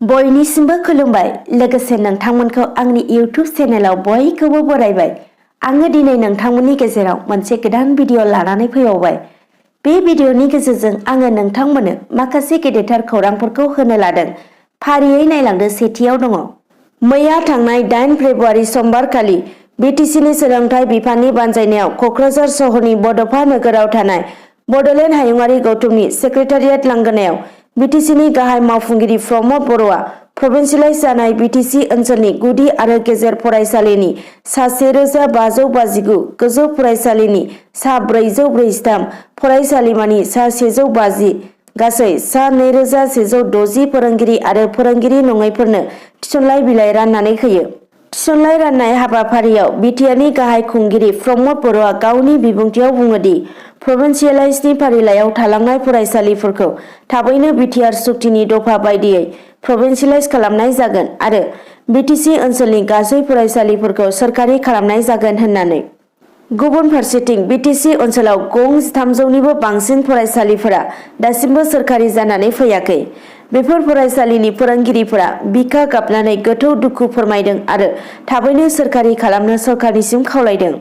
बयनिसिमबो खुलुमबाय लोगोसे नोंथांमोनखौ आंनि YouTube चेनेलाव बयखौबो बरायबाय। आङो दिनै नोंथांमोननि गेजेराव मोनसे गोदान भिडिअ लानानै फैबावबाय। बे भिडिअनि गेजेरजों आङो नोंथांमोननो माखासे गेदेरथार खौरांफोरखौ होनो लादों। फारियै नायलांदो। सेथियाव दङ। मैया थांनाय 8 फेब्रुआरि समबारखालि बिटिसिनि सोलोंथाइ बिफाननि बानजायनायाव क'क्राझार सहरनि बड'फा नोगोराव थानाय बड'लेण्ड हायुङारि गौथुमनि सेक्रेटारियेट लांगोनायाव बिटिसिनि गाहाय मावफुंगिरि प्रमद बर'आ प्रभिन्सियेलाइज जानाय बिटिसि ओनसोलनि गुदि आरो गेजेर फरायसालिनि सा 1559 गोजौ फरायसालिनि सा 443 फरायसालिमानि सा 150 गासै सा 2160 फोरोंगिरि आरो फोरोंगिरि नङैफोरनो थिसनलाइ बिलाइ राननानै होयो। थिसनलाइ राननाय हाबाफारियाव बिटिआरनि गाहाय खुंगिरि प्रमद बर'आ गावनि बिबुंथियाव बुङोदि प्रभिन्सियेलाइजनि फारिलाइयाव थालांनाय फरायसालिफोरखौ थाबैनो बिटिआर सुक्तिनि दफा बायदियै प्रभिन्सियेलाइज खालामनाय जागोन आरो बिटिसि ओनसोलनि गासै फरायसालिफोरखौ सोरखारि खालामनाय जागोन होननानै। गुबुन फारसेथिं बिटिसि ओनसोलाव गं 300निबो बांसिन फरायसालिफोरा दासिमबो सोरखारि जानानै फैयाखै। बेफोर फरायसालिनि फोरोंगिरिफोरा बिखा गाबनानै गोथौ दुखु फोरमायदों आरो थाबैनो सोरखारि खालामनो सरकारनिसिम खावलायदों।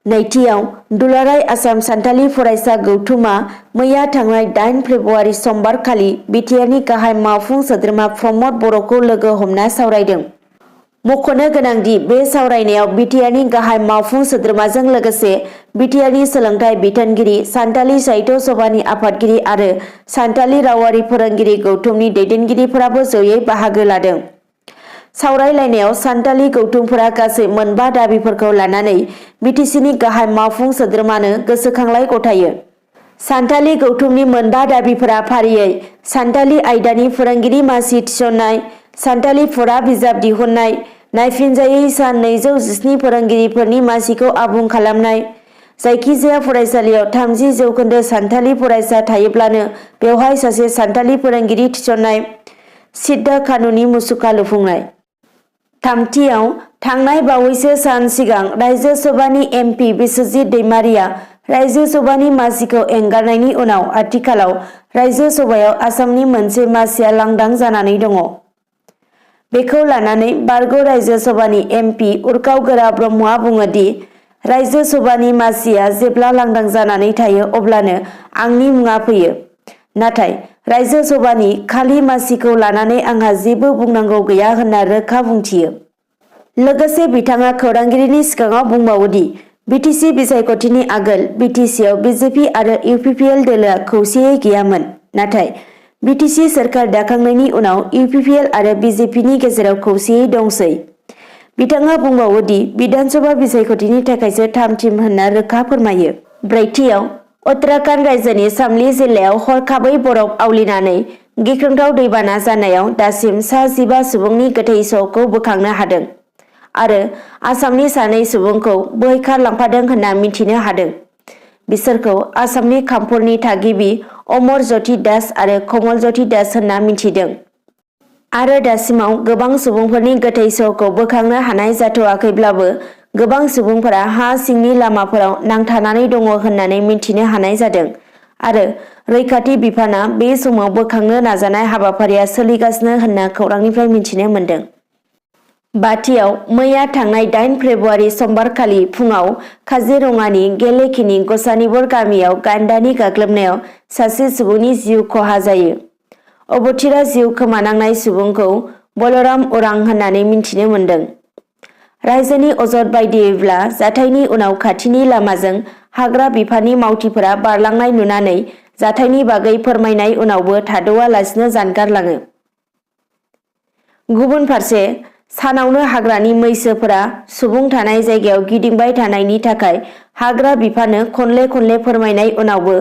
नैथियाव दुलाराय आसाम सानथालि फरायसा गौथुमा मैया थांनाय 8 फेब्रुआरि समबारखालि बिटिआरनि गाहाय मावफुं सोद्रोमा प्रमद बर'खौ लोगो हमना सावरायदों। मख'नो गोनांदि बे सावरायनायाव बिटिआरनि गाहाय मावफुं सोद्रोमाजों लोगोसे बिटिआरनि सोलोंथाइ बिथोनगिरि, सानथालि साहित्य सभानि आफादगिरि आरो सानथालि रावारि फोरोंगिरि गौथुमनि दैदेनगिरिफोराबो जयै बाहागो लादों। सावरायलायनायाव सानथालि गौथुमफोरा गासै मोनबा दाबिफोरखौ लानानै बिटिसिनि गाहाय मावफुं सोद्रोमानो गोसोखांलाइ गथायो। सानथालि गौथुमनि मोनबा दाबिफोरा फारियै सानथालि आयदानि फोरोंगिरि मासि थिसननाय, सानथालि फरा बिजाब दिहुननाय, नायफिनजायै सा 217 फोरोंगिरिफोरनि मासिखौ आबुं खालामनाय, जायखिजाया फरायसालियाव 30% सानथालि फरायसा थायोब्लानो बेवहाय सासे सानथालि फोरोंगिरि थिसननाय, सिद्दा कानुननि मुसुखा लुफुंनाय। थामथियाव थांनाय बावैसो सान सिगां रायजो सभानि एमपि बिस्वजित दैमारिया रायजो सभानि मासिखौ एंगारनायनि उनाव आथिखालाव रायजो सभायाव आसामनि मोनसे मासिया लांदां जानानै दङ। बेखौ लानानै बारग' रायजो सभानि एमपि उर्खाव गोरा ब्रह्मआ बुङोदि रायजो सभानि मासिया जेब्ला लांदां जानानै थायो अब्लानो आंनि मुङा फैयो। नाथाय रायजो सभानि खालि मासिखौ लानानै आंहा जेबो बुंनांगौ गैया होनना रोखा बुंथियो। लोगोसे बिथाङा खौरांगिरिनि सिगाङाव बुंबावोदि बिटिसि बिसायख'थिनि आगोल बिटिसिआव बिजेपि आरो इउपिपिएल दोलोआ खौसेयै गैयामोन। नाथाय बिटिसि सोरखार दाखांनायनि उनाव इउपिपिएल आरो बिजेपिनि गेजेराव खौसेयै दंसै। बिथाङा बुंबावोदि बिधानसभा बिसायख'थिनि थाखायसो थाम-थिम होनना रोखा फोरमायो। ब्रैथियाव उत्तराखन्ड रायजोनि शामलि जिल्लायाव हरखाबै बरफ आवलिनानै गिख्रंथाव दैबाना जानायाव दासिम सा 15 सुबुंनि गोथै सह'खौ बोखांनो हादों आरो आसामनि 2 सुबुंखौ बोहैखारलांफादों होनना मिथिनो हादों। बिसोरखौ आसामनि खामपुरनि थागिबि अमर ज्योति दास आरो कमल ज्योति दास होनना मिथिदों। आरो दासिमाव गोबां सुबुंफोरनि गोथै सह'खौ बोखांनो हानाय जाथ'वाखैब्लाबो गोबां सुबुंफोरा हा सिंनि लामाफोराव नांथानानै दङ होननानै मिथिनो हानाय जादों आरो रैखाथि बिफाना बे समाव बोखांनो नाजानाय हाबाफारिया सोलिगासिनो होनना खौरांनिफ्राय मिथिनो मोन्दों। बाथियाव मैया थांनाय 8 फेब्रुआरि समबारखालि फुङाव काजिरङानि गेलेखिनि गसानिबर गामियाव गान्दानि गाग्लोबनायाव सासे सुबुंनि जिउ खहा जायो। अबथिरा जिउ खोमानांनाय सुबुंखौ बलराम उरां होननानै मिथिनो मोन्दों। रायजोनि अजद बायदियैब्ला जाथायनि उनाव खाथिनि लामाजों हाग्रा बिफाननि मावथिफोरा बारलांनाय नुनानै जाथायनि बागै फोरमायनाय उनावबो थाद'आलासिनो जानगारलाङो। गुबुन फारसे सानावनो हाग्रानि मैसोफोरा सुबुं थानाय जायगायाव गिदिंबाय थानायनि थाखाय हाग्रा बिफाननो खनले फोरमायनाय उनावबो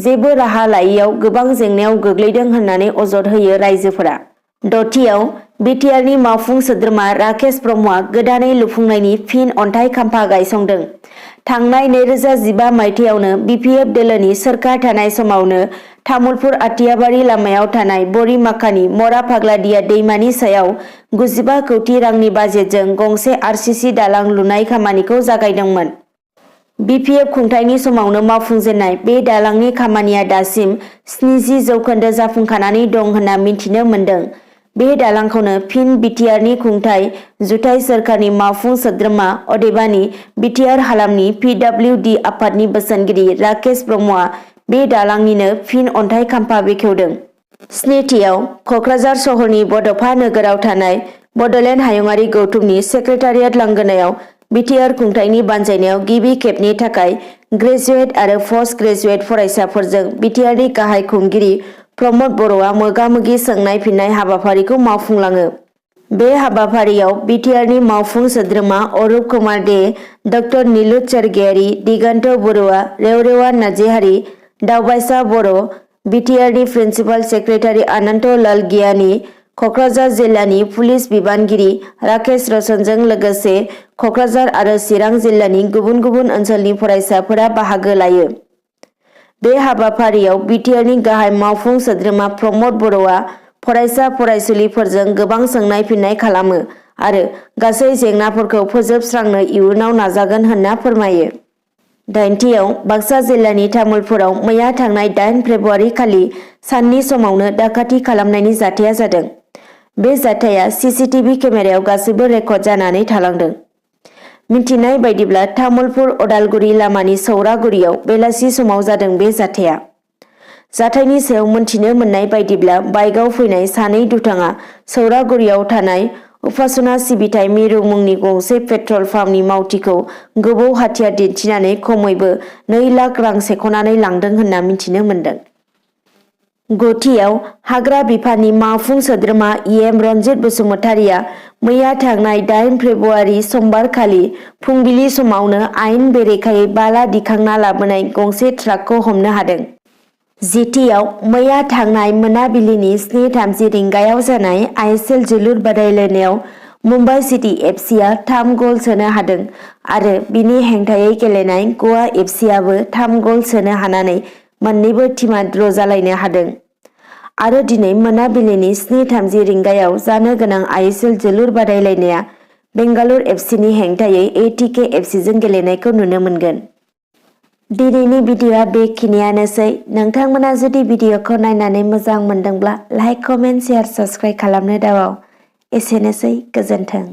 जेबो राहा लायैयाव गोबां जेंनायाव गोग्लैदों होननानै अजद होयो रायजोफोरा। दथियाव बिटिआरनि मावफुं सोद्रोमा राकेश ब्रह्मआ गोदानै लुफुंनायनि फिन अन्थाइ खाम्फा गायसंदों। थांनाय 2015 मायथाइयावनो बिपिएफ दोलोनि सोरखार थानाय समावनो तामुलपुर आटियाबारि लामायाव थानाय बरिमाखानि मरा फाग्लादिया दैमानि सायाव 95 कौटि रांनि बाजेटजों गंसे आर.स दालां लुनाय खामानिखौ जागायदोंमोन। बिपिएफ खुंथायनि समावनो मावफुंजेननाय बे दालांनि खामानिया दासिम 70% जाफुंखानानै दं होनना मिथिनो मोन्दों। बे दालांखौनो फिन बिटिआरनि खुंथाय जुथाइ सोरखारनि मावफुं सोद्रोमा अदेबानि बिटिआर हालामनि PWD आफादनि बोसोनगिरि राकेश ब्रह्मआ बे दालांनिनो फिन अन्थाइ खाम्फा बेखेवदों। स्निथियाव कक्राझार सहरनि बड'फा नोगोराव थानाय बड'लेण्ड हायुङारि गौथुमनि सेक्रेटारियेट लांगोनायाव बिटिआर खुंथायनि बानजायनायाव गिबि खेबनि थाखाय ग्रेजुवेट आरो पस्ट ग्रेजुवेट फरायसाफोरजों बिटिआरनि गाहाय खुंगिरि प्रमद बर'आ मोगा-मोगि सोंनाय फिन्नाय हाबाफारिखौ मावफुंलाङो। बे हाबाफारियाव बिटिआरनि मावफुं सोद्रोमा अरुप कुमार दे, डक्टर नीलुत सरगयारी, दिगन्त बरुवा, रेवरेवा नार्जिहारि, दावबायसा बर', बिटिआरनि प्रिन्सिपाल सेक्रेटारि अनन्त लाल गियानी, कक्राझार जिल्लानि पुलिस बिबानगिरि राकेश रशनजों लोगोसे कक्राझार आरो चिरां जिल्लानि गुबुन गुबुन ओनसोलनि फरायसाफोरा बाहागो लायो। बे हाबाफारियाव बिटिआरनि गाहाय मावफुं सोद्रोमा प्रमद बर'आ फरायसा फरायसुलिफोरजों गोबां सोंनाय फिन्नाय खालामो आरो गासै जेंनाफोरखौ फोजोबस्रांनो इयुनाव नाजागोन होनना फोरमायो। दाइनथियाव बाक्सा जिल्लानि तामुलपुराव मैया थांनाय 8 फेब्रुवारि खालि साननि समावनो डाकाति खालामनायनि जाथाया जादों। बे जाथाया सीसीटीवी केमेरायाव गासैबो रेकर्ड जानानै थालांदों। मिथिनाय बायदिब्ला तामुलपुर अदालगुरि लामानि सौरागुरियाव बेलासि समाव जादों बे जाथाया। जाथायनि सायाव मोनथिनो मोननाय बायदिब्ला बाइकआव फैनाय सानै दुथाङा सौरागुरियाव थानाय उपासना सिबिथाय मिरु मुंनि गंसे पेट्रल पाम्पनि मावथिखौ गोबौ हाथियार दिन्थिनानै खमैबो 2 लाख रां सेख'नानै लांदों होनना मिथिनो मोन्दों। गुथियाव हाग्रा बिफाननि मावफुं सोद्रोमा EM रन्जित बसुमतारिया मैया थांनाय 8 फेब्रुवारि समबार खालि फुंबिलि समावनो आयेन बेरेखायै बाला दिखांना लाबोनाय गंसे ट्राकखौ हमनो हादों। जिथियाव मैया थांनाय मोनाबिलिनि 7:30 रिंगायाव जानाय आर.स जोलुर बादायलायनायाव मुम्बाइ सिटी FCआ 3 गल सोनो हादों आरो बिनि हेंथायै गेलेनाय ग'वा FCआबो 3 गल सोनो हानानै मोन्नैबो टीमा ड्र जालायनो हादों। आरो दिनै मोनाबिलिनि 7:30 रिंगायाव जानो गोनां आर.स जोलुर बादायलायनाया बेंगालुर FCनि हेंथायै ATK FCजों गेलेनायखौ नुनो मोनगोन। दिनैनि भिडिअ'आ बेखिनियानोसै। नोंथांमोना जुदि भिडिअ'खौ नायनानै मोजां मोनदोंब्ला लाइक, कमेन्ट, शेयार, साबस्क्राइब खालामनो दाबाव। एसेनोसै, गोजोन्थों।